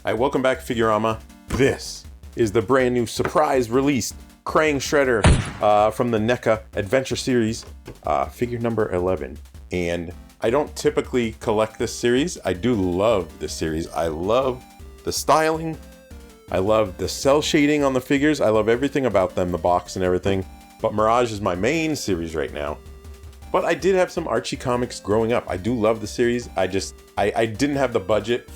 Hi, welcome back, Figurama. This is the brand new surprise released KRANG Shredder from the NECA Adventure Series, figure number 11. And I don't typically collect this series. I do love this series. I love the styling. I love the cell shading on the figures. I love everything about them, the box and everything. But Mirage is my main series right now. But I did have some Archie comics growing up. I do love the series. I didn't have the budget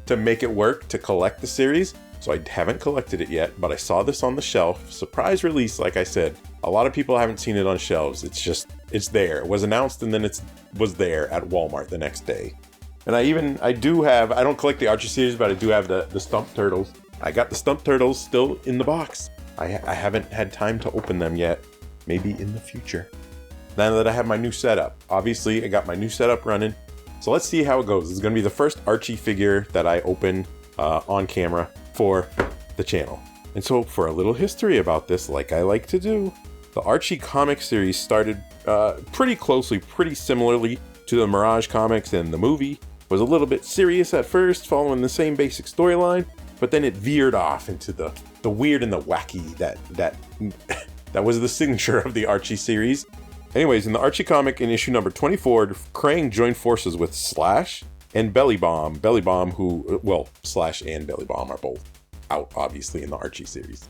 to make it work to collect the series, so I haven't collected it yet, but I saw this on the shelf. Surprise release, like I said. A lot of people haven't seen it on shelves. It's there. It was announced and then it was there at Walmart the next day. And I don't collect the Archie series, but I do have the Stump Turtles. I got the Stump Turtles still in the box. I haven't had time to open them yet. Maybe in the future. Now that I have my new setup. Obviously, I got my new setup running. So let's see how it goes. This is going to be the first Archie figure that I open on camera for the channel. And so for a little history about this, like I like to do, the Archie comic series started pretty similarly to the Mirage comics, and the movie was a little bit serious at first, following the same basic storyline, but then it veered off into the weird and the wacky that was the signature of the Archie series. Anyways, in the Archie comic in issue number 24, KRANG joined forces with Slash and Belly Bomb. Belly Bomb, Slash and Belly Bomb are both out, obviously, in the Archie series.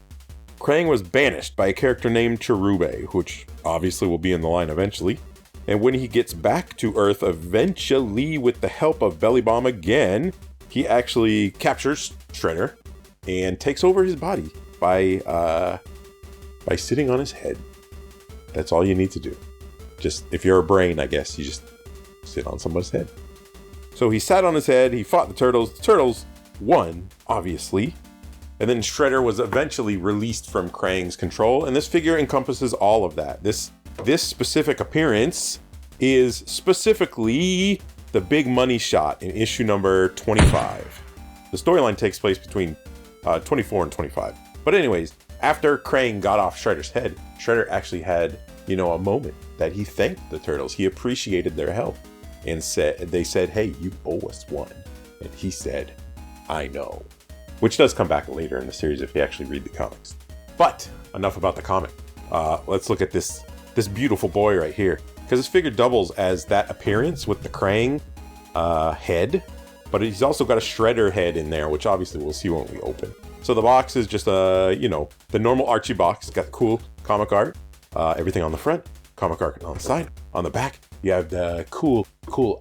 KRANG was banished by a character named Cherube, which obviously will be in the line eventually. And when he gets back to Earth, eventually with the help of Belly Bomb again, he actually captures Shredder and takes over his body by sitting on his head. That's all you need to do. Just, if you're a brain, I guess, you just sit on somebody's head. So he sat on his head, he fought the Turtles. The Turtles won, obviously. And then Shredder was eventually released from KRANG's control, and this figure encompasses all of that. This specific appearance is specifically the big money shot in issue number 25. The storyline takes place between 24 and 25. But anyways, after KRANG got off Shredder's head, Shredder actually had, a moment that he thanked the Turtles. He appreciated their help and they said, hey, you owe us one. And he said, I know. Which does come back later in the series if you actually read the comics. But enough about the comic. Let's look at this beautiful boy right here. Because this figure doubles as that appearance with the KRANG head. But he's also got a Shredder head in there, which obviously we'll see when we open. So the box is just the normal Archie box. It's got the cool comic art, everything on the front, comic art on the side. On the back, you have the cool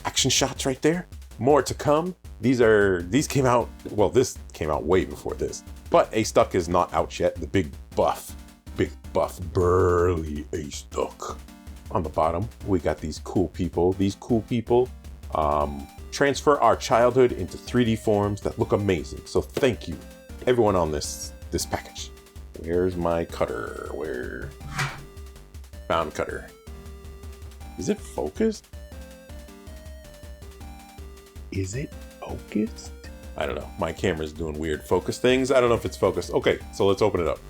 action shots right there. More to come. These came out, this came out way before this. But A-Stuck is not out yet. The big buff, burly A-Stuck. On the bottom, we got these cool people. These cool people transfer our childhood into 3D forms that look amazing. So thank you, everyone on this package. Where's my cutter? Found cutter. Is it focused? Is it focused? I don't know. My camera's doing weird focus things. I don't know if it's focused. Okay, so let's open it up.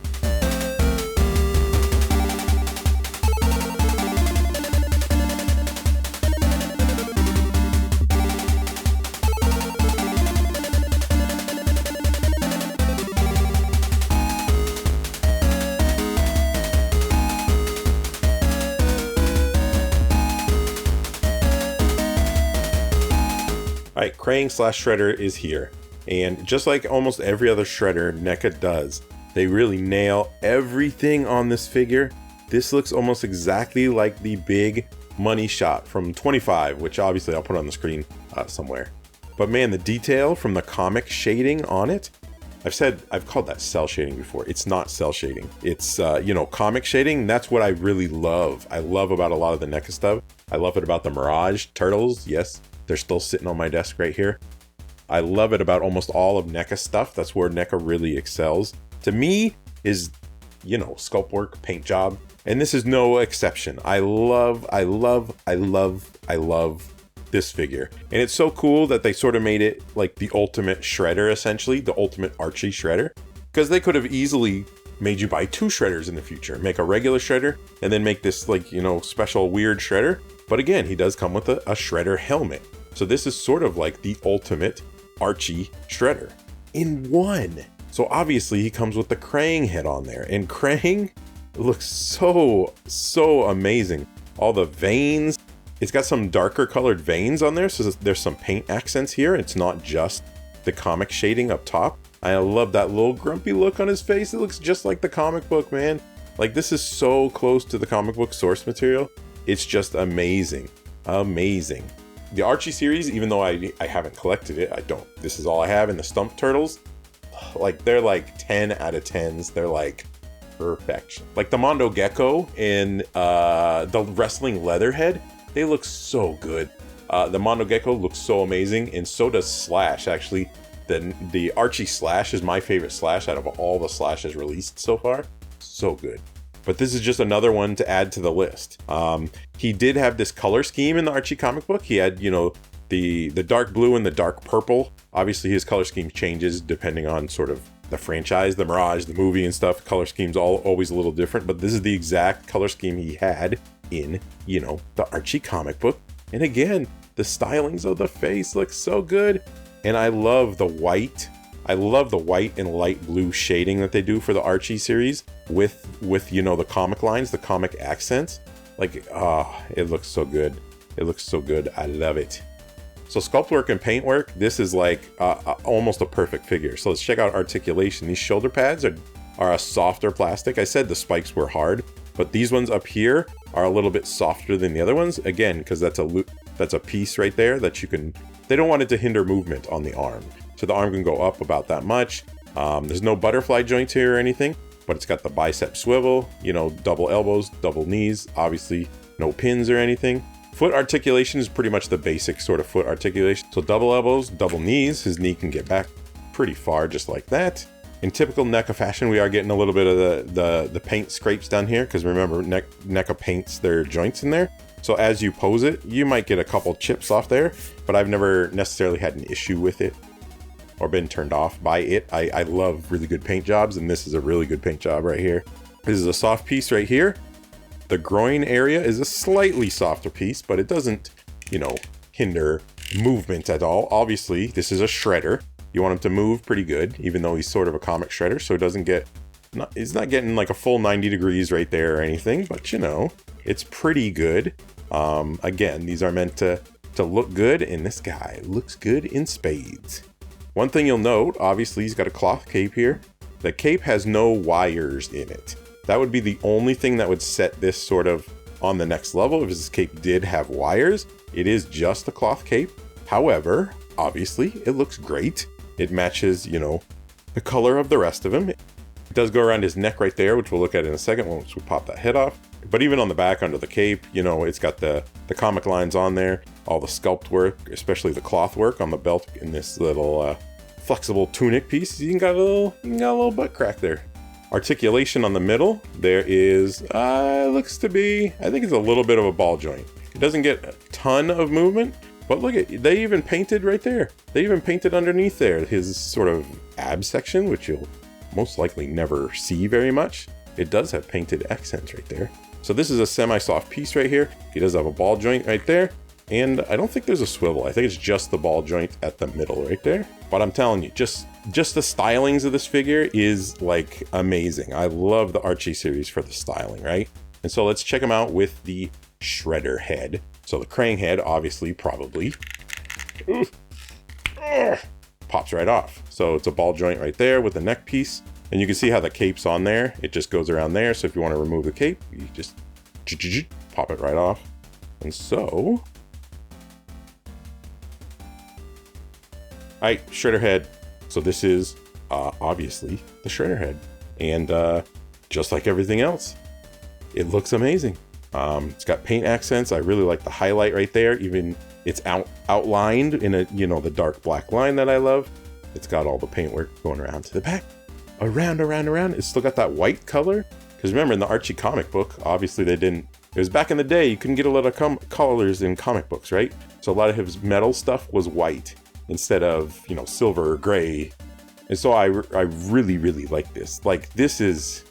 Alright, KRANG/Shredder is here. And just like almost every other Shredder NECA does, they really nail everything on this figure. This looks almost exactly like the big money shot from 25, which obviously I'll put on the screen somewhere. But man, the detail from the comic shading on it, I've called that cell shading before. It's not cell shading. It's, comic shading. That's what I really love. I love about a lot of the NECA stuff. I love it about the Mirage Turtles. Yes, they're still sitting on my desk right here. I love it about almost all of NECA stuff. That's where NECA really excels. To me, is, sculpt work, paint job. And this is no exception. I love this figure. And it's so cool that they sort of made it like the ultimate Shredder, essentially, the ultimate Archie Shredder. Because they could have easily made you buy two Shredders in the future. Make a regular Shredder, and then make this, special weird Shredder. But again, he does come with a Shredder helmet. So this is sort of like the ultimate Archie Shredder. in one. So obviously he comes with the KRANG head on there, and KRANG looks so amazing. All the veins, it's got some darker colored veins on there, so there's some paint accents here. It's not just the comic shading up top. I love that little grumpy look on his face. It looks just like the comic book, man. Like, this is so close to the comic book source material. It's just amazing. Amazing. The Archie series, even though I haven't collected it, this is all I have in the Stump Turtles. Like, they're like 10 out of 10s. They're like perfection. Like the Mondo Gecko and the Wrestling Leatherhead, they look so good. The Mondo Gecko looks so amazing, and so does Slash. Actually, the Archie Slash is my favorite Slash out of all the Slashes released so far. So good. But this is just another one to add to the list. He did have this color scheme in the Archie comic book. He had, you know, the dark blue and the dark purple. Obviously his color scheme changes depending on sort of the franchise, the Mirage, the movie and stuff. Color scheme's always a little different, but this is the exact color scheme he had in, you know, the Archie comic book. And again, the stylings of the face look so good. And I love the white. I love the white and light blue shading that they do for the Archie series with you know, the comic lines, the comic accents. Like, it looks so good. It looks so good. I love it. So sculpt work and paint work, this is like almost a perfect figure. So let's check out articulation. These shoulder pads are a softer plastic. I said the spikes were hard, but these ones up here are a little bit softer than the other ones. Again, because that's a piece right there that you can, they don't want it to hinder movement on the arm. So the arm can go up about that much. There's no butterfly joints here or anything, but it's got the bicep swivel, you know, double elbows, double knees, obviously no pins or anything. Foot articulation is pretty much the basic sort of foot articulation. So double elbows, double knees, his knee can get back pretty far just like that. In typical NECA fashion, we are getting a little bit of the paint scrapes down here, because remember, NECA paints their joints in there. So as you pose it, you might get a couple chips off there, but I've never necessarily had an issue with it or been turned off by it. I love really good paint jobs, and this is a really good paint job right here. This is a soft piece right here. The groin area is a slightly softer piece, but it doesn't, you know, hinder movement at all. Obviously, this is a shredder. You want him to move pretty good, even though he's sort of a comic shredder, so it doesn't get, he's not getting like a full 90 degrees right there or anything, but you know, it's pretty good. Again, these are meant to look good, and this guy looks good in spades. One thing you'll note, obviously he's got a cloth cape here. The cape has no wires in it. That would be the only thing that would set this sort of on the next level if this cape did have wires. It is just a cloth cape. However, obviously it looks great. It matches, you know, the color of the rest of him. It does go around his neck right there, which we'll look at in a second once we pop that head off. But even on the back under the cape, you know, it's got the comic lines on there, all the sculpt work, especially the cloth work on the belt in this little flexible tunic piece. You got a little butt crack there. Articulation on the middle, there is, looks to be, I think it's a little bit of a ball joint. It doesn't get a ton of movement, but look at, they even painted right there. They even painted underneath there his sort of ab section, which you'll most likely never see very much. It does have painted accents right there. So this is a semi-soft piece right here. He does have a ball joint right there. And I don't think there's a swivel. I think it's just the ball joint at the middle right there. But I'm telling you, just the stylings of this figure is like amazing. I love the Archie series for the styling, right? And so let's check them out with the shredder head. So the KRANG head, obviously, probably pops right off. So it's a ball joint right there with the neck piece. And you can see how the cape's on there. It just goes around there. So if you want to remove the cape, you just pop it right off. And so, all right, shredder head. So this is obviously the shredder head. And just like everything else, it looks amazing. It's got paint accents. I really like the highlight right there. Even it's outlined in a, you know, the dark black line that I love. It's got all the paint work going around to the back. Around. It's still got that white color. Because remember, in the Archie comic book, obviously they didn't, it was back in the day, you couldn't get a lot of colors in comic books, right? So a lot of his metal stuff was white instead of, you know, silver or gray. And so I really like this. Like, this is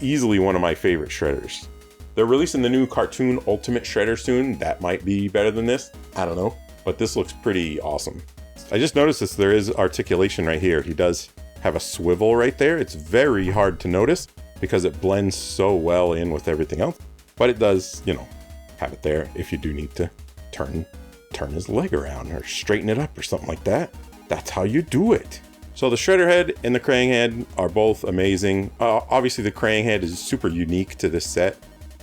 easily one of my favorite shredders. They're releasing the new cartoon Ultimate Shredder soon. That might be better than this. I don't know. But this looks pretty awesome. I just noticed this, there is articulation right here. He does have a swivel right there. It's very hard to notice because it blends so well in with everything else. But it does, you know, have it there if you do need to turn his leg around or straighten it up or something like that. That's how you do it. So the shredder head and the KRANG head are both amazing. Obviously the KRANG head is super unique to this set,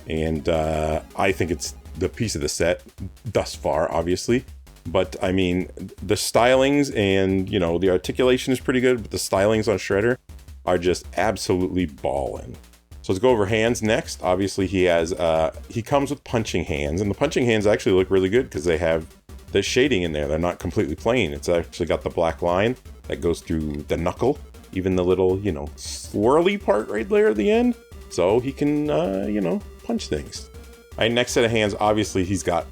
and I think it's the piece of the set thus far, obviously. But I mean, the stylings and, you know, the articulation is pretty good, but the stylings on Shredder are just absolutely ballin'. So let's go over hands next. Obviously he comes with punching hands, and the punching hands actually look really good because they have the shading in there. They're not completely plain. It's actually got the black line that goes through the knuckle, even the little, you know, swirly part right there at the end. So he can, you know, punch things. All right, next set of hands, obviously he's got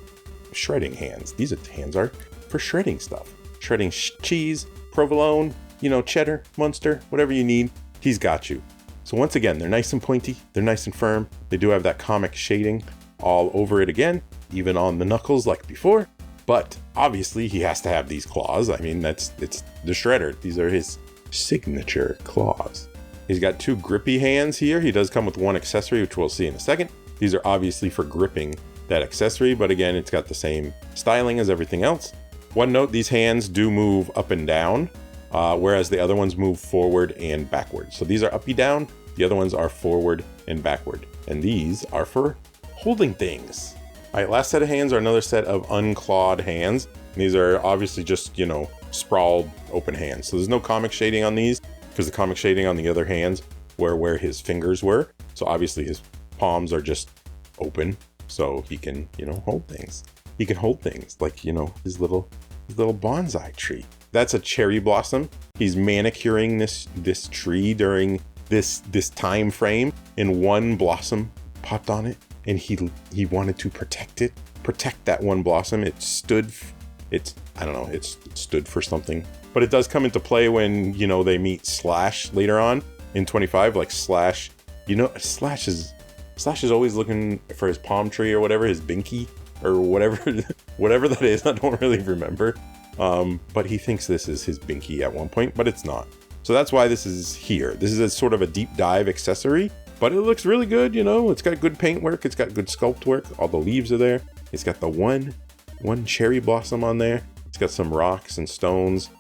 shredding hands. These hands are for shredding stuff. Shredding cheese, provolone, you know, cheddar, Munster, whatever you need, he's got you. So once again, they're nice and pointy, they're nice and firm. They do have that comic shading all over it again, even on the knuckles like before. But obviously he has to have these claws. I mean, it's the Shredder. These are his signature claws. He's got two grippy hands here. He does come with one accessory, which we'll see in a second. These are obviously for gripping that accessory, but again, it's got the same styling as everything else. One note, these hands do move up and down, whereas the other ones move forward and backward. So these are uppy down, the other ones are forward and backward. And these are for holding things. All right, last set of hands are another set of unclawed hands. And these are obviously just, you know, sprawled open hands. So there's no comic shading on these because the comic shading on the other hands were where his fingers were. So obviously his palms are just open so he can, you know, hold things. He can hold things like, you know, his little bonsai tree. That's a cherry blossom. He's manicuring this tree during this time frame, and one blossom popped on it, and he wanted to protect that one blossom. It stood for something. But it does come into play when, you know, they meet Slash later on in 25. Like Slash, you know, Slash is always looking for his palm tree or whatever, his binky or whatever that is. I don't really remember. But he thinks this is his binky at one point, but it's not. So that's why this is here. This is a sort of a deep dive accessory, but it looks really good. You know, it's got good paint work. It's got good sculpt work. All the leaves are there. It's got the one cherry blossom on there. It's got some rocks and stones,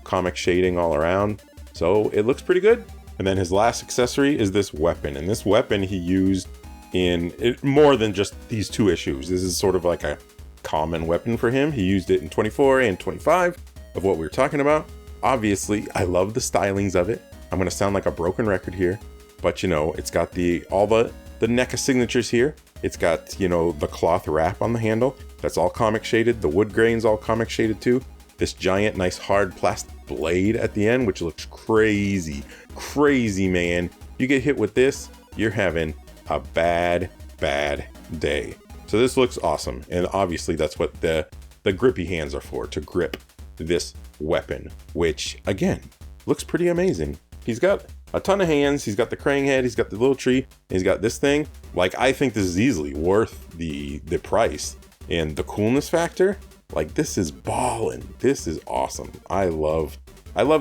comic shading all around. So it looks pretty good. And then his last accessory is this weapon. And this weapon he used in more than just these two issues. This is sort of like a common weapon for him. He used it in 24 and 25 of what we were talking about. Obviously, I love the stylings of it. I'm going to sound like a broken record here, but you know, it's got all the NECA signatures here. It's got, you know, the cloth wrap on the handle. That's all comic shaded. The wood grain's all comic shaded too. This giant, nice hard plastic blade at the end, which looks crazy, man. You get hit with this, you're having a bad day. So this looks awesome. And obviously that's what the grippy hands are for, to grip this weapon, which again, looks pretty amazing. He's got a ton of hands. He's got the KRANG head. He's got the little tree. He's got this thing. Like, I think this is easily worth the price and the coolness factor. Like, this is ballin'. This is awesome. I love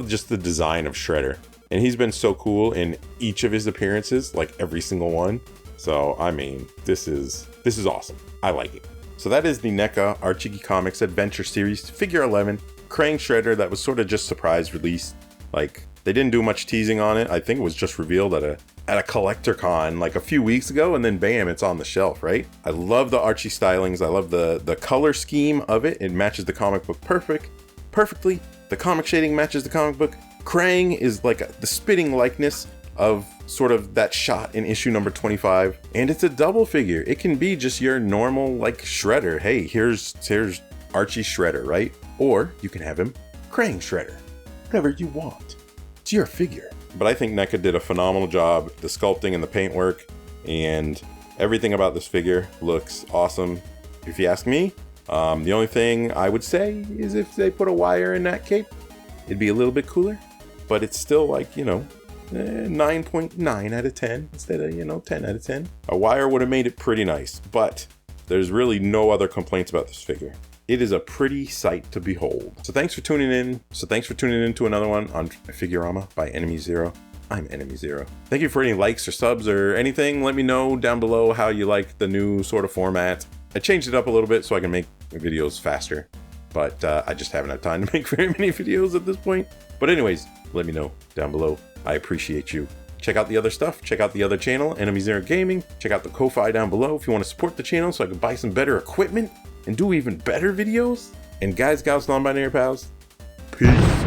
just the design of Shredder. And he's been so cool in each of his appearances, like every single one. So, I mean, this is awesome. I like it. So that is the NECA Archie Comics Adventure Series Figure 11 KRANG Shredder that was sort of just surprise release. Like, they didn't do much teasing on it. I think it was just revealed at a collector con like a few weeks ago, and then bam, it's on the shelf, right? I love the Archie stylings. I love the color scheme of it. It matches the comic book perfectly. The comic shading matches the comic book. KRANG is like the spitting likeness of sort of that shot in issue number 25, and it's a double figure. It can be just your normal like Shredder. Hey, here's Archie Shredder, right? Or you can have him KRANG Shredder. Whatever you want. It's your figure. But I think NECA did a phenomenal job. The sculpting and the paintwork and everything about this figure looks awesome, if you ask me. The only thing I would say is if they put a wire in that cape, it'd be a little bit cooler. But it's still like, you know, 9.9 out of 10 instead of, you know, 10 out of 10. A wire would have made it pretty nice, but there's really no other complaints about this figure. it is a pretty sight to behold. So thanks for tuning in. To another one on Figurama by enemyzero. I'm enemyzero. Thank you for any likes or subs or anything. Let me know down below how you like the new sort of format. I changed it up a little bit so I can make videos faster, but I just haven't had time to make very many videos at this point. But anyways, let me know down below. I appreciate you. Check out the other stuff. Check out the other channel, enemyzero Gaming. Check out the Ko-Fi down below if you want to support the channel so I can buy some better equipment and do even better videos. And guys, gals, non-binary pals, peace.